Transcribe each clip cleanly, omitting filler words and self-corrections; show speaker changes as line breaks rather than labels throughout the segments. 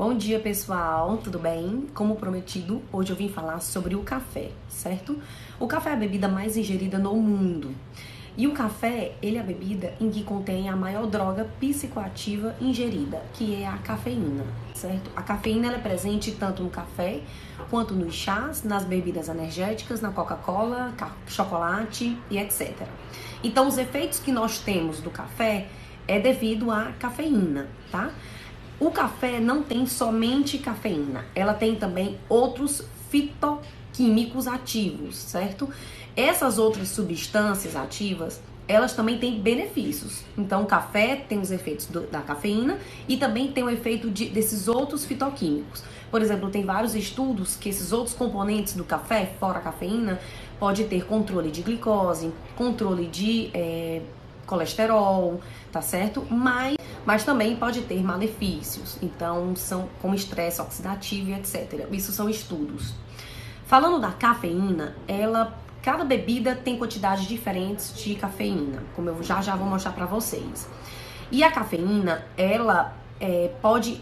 Bom dia, pessoal, tudo bem? Como prometido, hoje eu vim falar sobre o café, certo? O café é a bebida mais ingerida no mundo. E o café, ele é a bebida em que contém a maior droga psicoativa ingerida, que é a cafeína, certo? A cafeína ela é presente tanto no café, quanto nos chás, nas bebidas energéticas, na Coca-Cola, chocolate e etc. Então, os efeitos que nós temos do café é devido à cafeína, tá? O café não tem somente cafeína, ela tem também outros fitoquímicos ativos, certo? Essas outras substâncias ativas, elas também têm benefícios. Então, o café tem os efeitos da cafeína e também tem o efeito desses outros fitoquímicos. Por exemplo, tem vários estudos que esses outros componentes do café, fora a cafeína, pode ter controle de glicose, controle de colesterol, tá certo? Mas também pode ter malefícios, então são como estresse oxidativo e etc. Isso são estudos. Falando da cafeína, cada bebida tem quantidades diferentes de cafeína, como eu já vou mostrar pra vocês. E a cafeína, ela pode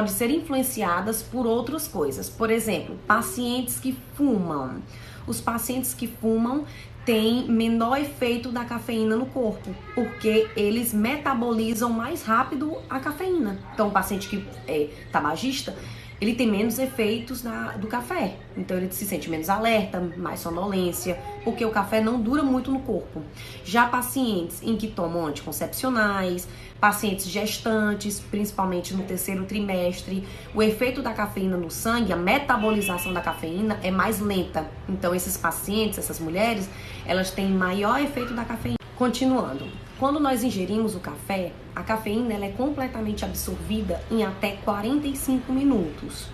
ser influenciada por outras coisas. Por exemplo, pacientes que fumam. Os pacientes que fumam têm menor efeito da cafeína no corpo, porque eles metabolizam mais rápido a cafeína. Então, o paciente que é tabagista, ele tem menos efeitos do café. Então, ele se sente menos alerta, mais sonolência, porque o café não dura muito no corpo. Já pacientes em que tomam anticoncepcionais, pacientes gestantes, principalmente no terceiro trimestre, o efeito da cafeína no sangue, a metabolização da cafeína é mais lenta. Então, esses pacientes, essas mulheres, elas têm maior efeito da cafeína. Continuando, quando nós ingerimos o café, a cafeína ela é completamente absorvida em até 45 minutos.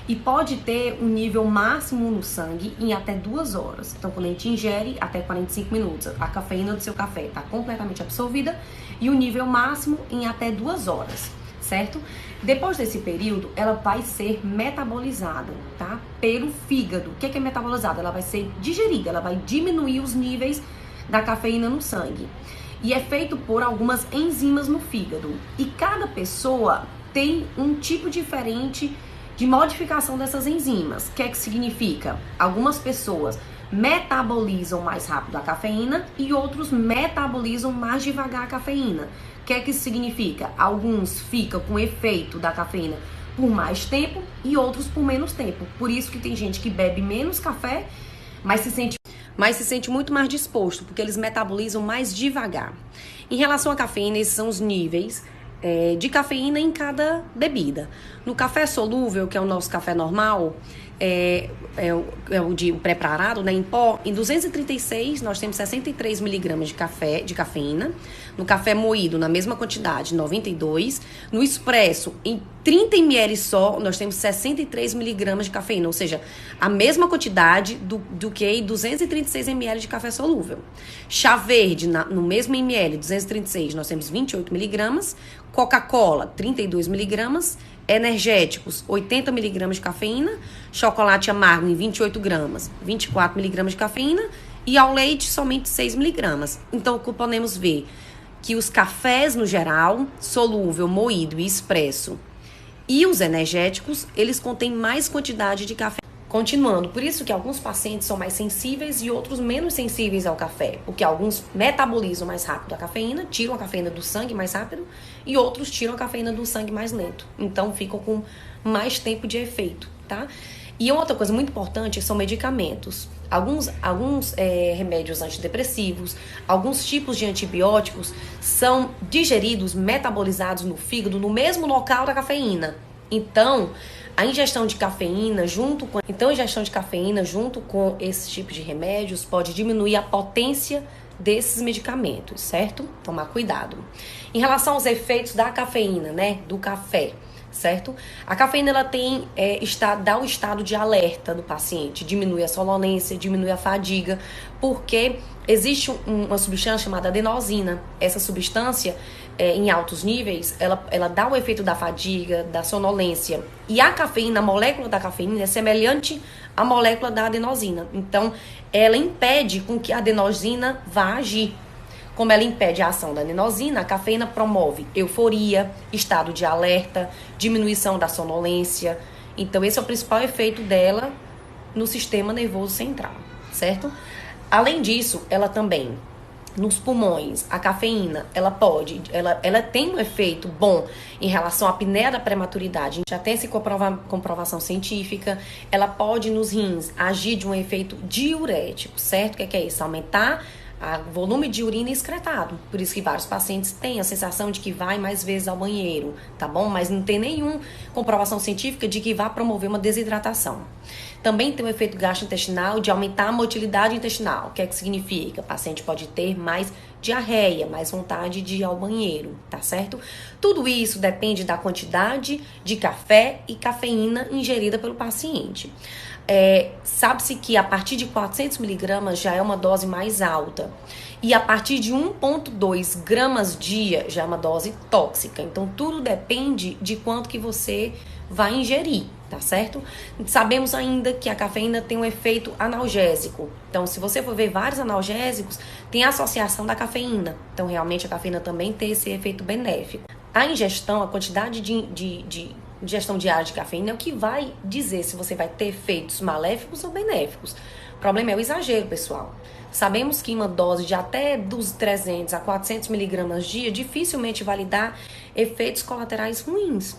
E pode ter um nível máximo no sangue em até 2 horas. Então, quando a gente ingere, até 45 minutos, a cafeína do seu café está completamente absorvida e o nível máximo em até 2 horas, certo? Depois desse período, ela vai ser metabolizada, tá? Pelo fígado. O que é metabolizada? Ela vai ser digerida, ela vai diminuir os níveis da cafeína no sangue. E é feito por algumas enzimas no fígado. E cada pessoa tem um tipo diferente de modificação dessas enzimas. O que é que significa? Algumas pessoas metabolizam mais rápido a cafeína e outros metabolizam mais devagar a cafeína. O que é que isso significa? Alguns ficam com o efeito da cafeína por mais tempo e outros por menos tempo. Por isso que tem gente que bebe menos café, mas se sente muito mais disposto, porque eles metabolizam mais devagar. Em relação à cafeína, esses são os níveis de cafeína em cada bebida. No café solúvel, que é o nosso café normal, o preparado, né, em pó, em 236 nós temos 63 miligramas de cafeína. No café moído, na mesma quantidade, 92. No expresso, em 30 ml só, nós temos 63 miligramas de cafeína, ou seja, a mesma quantidade do que 236 ml de café solúvel. Chá verde, no mesmo ml, 236, nós temos 28 miligramas. Coca-Cola, 32 miligramas. Energéticos, 80 miligramas de cafeína. Chocolate amargo, em 28 gramas, 24 miligramas de cafeína. E ao leite, somente 6 miligramas. Então, podemos ver que os cafés, no geral, solúvel, moído e expresso, e os energéticos, eles contêm mais quantidade de café. Continuando, por isso que alguns pacientes são mais sensíveis e outros menos sensíveis ao café, porque alguns metabolizam mais rápido a cafeína, tiram a cafeína do sangue mais rápido, e outros tiram a cafeína do sangue mais lento. Então, ficam com mais tempo de efeito, tá? E outra coisa muito importante são medicamentos. Alguns remédios antidepressivos, alguns tipos de antibióticos são digeridos, metabolizados no fígado, no mesmo local da cafeína. Então, a ingestão de cafeína junto com esse tipo de remédios pode diminuir a potência desses medicamentos, certo? Tomar cuidado. Em relação aos efeitos da cafeína, né, do café, certo? A cafeína ela dá o estado de alerta do paciente, diminui a sonolência, diminui a fadiga, porque existe uma substância chamada adenosina. Essa substância, em altos níveis, ela dá o efeito da fadiga, da sonolência. E a cafeína, a molécula da cafeína é semelhante à molécula da adenosina. Então, ela impede com que a adenosina vá agir. Como ela impede a ação da adenosina, a cafeína promove euforia, estado de alerta, diminuição da sonolência. Então, esse é o principal efeito dela no sistema nervoso central, certo? Além disso, ela também, nos pulmões, a cafeína, ela tem um efeito bom em relação à apneia da prematuridade. A gente já tem essa comprovação científica. Ela pode, nos rins, agir de um efeito diurético, certo? O que é isso? Aumentar o volume de urina excretado. Por isso que vários pacientes têm a sensação de que vai mais vezes ao banheiro, tá bom? Mas não tem nenhuma comprovação científica de que vai promover uma desidratação. Também tem um efeito gastrointestinal de aumentar a motilidade intestinal. O que é que significa? O paciente pode ter mais diarreia, mais vontade de ir ao banheiro, tá certo? Tudo isso depende da quantidade de café e cafeína ingerida pelo paciente. Sabe-se que a partir de 400 miligramas já é uma dose mais alta. E a partir de 1,2 gramas dia já é uma dose tóxica. Então, tudo depende de quanto que você vai ingerir, tá certo? Sabemos ainda que a cafeína tem um efeito analgésico. Então, se você for ver vários analgésicos, tem a associação da cafeína. Então, realmente, a cafeína também tem esse efeito benéfico. A ingestão, a quantidade de ingestão diária de cafeína é o que vai dizer se você vai ter efeitos maléficos ou benéficos. O problema é o exagero, pessoal. Sabemos que uma dose de até dos 300 a 400 miligramas dia dificilmente vai lhe dar efeitos colaterais ruins.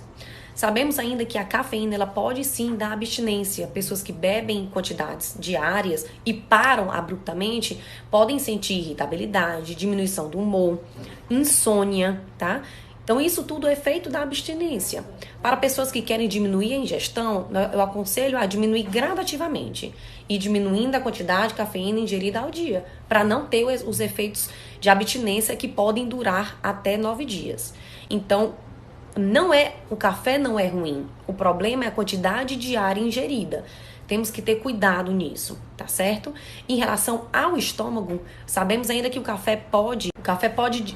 Sabemos ainda que a cafeína ela pode sim dar abstinência. Pessoas que bebem em quantidades diárias e param abruptamente podem sentir irritabilidade, diminuição do humor, insônia, tá? Então, isso tudo é efeito da abstinência. Para pessoas que querem diminuir a ingestão, eu aconselho a diminuir gradativamente e diminuindo a quantidade de cafeína ingerida ao dia, para não ter os efeitos de abstinência que podem durar até 9 dias. Então, o café não é ruim, o problema é a quantidade diária ingerida. Temos que ter cuidado nisso, tá certo? Em relação ao estômago, sabemos ainda que o café pode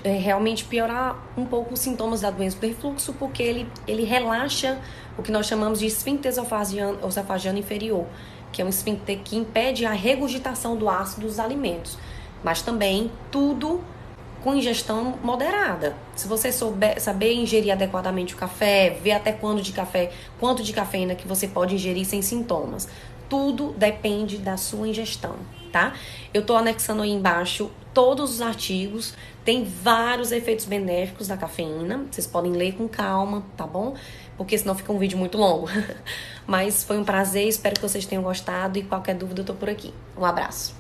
realmente piorar um pouco os sintomas da doença do refluxo, porque ele relaxa o que nós chamamos de esfíncter esofagiano inferior, que é um esfíncter que impede a regurgitação do ácido dos alimentos. Mas também tudo com ingestão moderada. Se você saber ingerir adequadamente o café, ver até quanto de cafeína que você pode ingerir sem sintomas. Tudo depende da sua ingestão, tá? Eu tô anexando aí embaixo todos os artigos, tem vários efeitos benéficos da cafeína, vocês podem ler com calma, tá bom? Porque senão fica um vídeo muito longo. Mas foi um prazer, espero que vocês tenham gostado e qualquer dúvida eu tô por aqui. Um abraço.